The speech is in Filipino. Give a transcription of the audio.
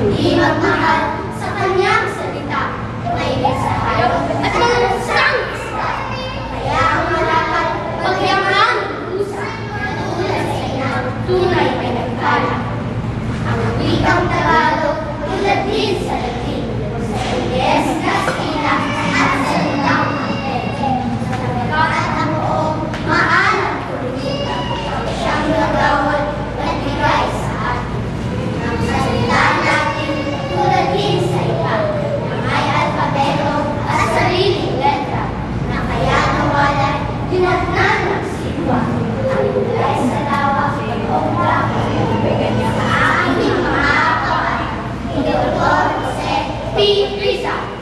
Hindi magmahal sa kanyang salita, maigit sa hayop at mga nasang isda. Kaya ang malakad, pagyaman, usa, tulad sa inang tunay ay nagkala. Ang wikang Tagalog, tulad din sa Latin, sa Ingles, Kastila, at sa Salitang Angles. Sa nagkakat ng buong maalam politika, siyang nagawad at bigay sa atin. Ang salita natin, tulad din sa iba, na may alfabeto at sariling letra, na kaya nawalay, dinatnan ng silwa. Ang kulay sa lawa, pag-obra, sa aking mga kawan, ni Dr. Jose P. Rizal.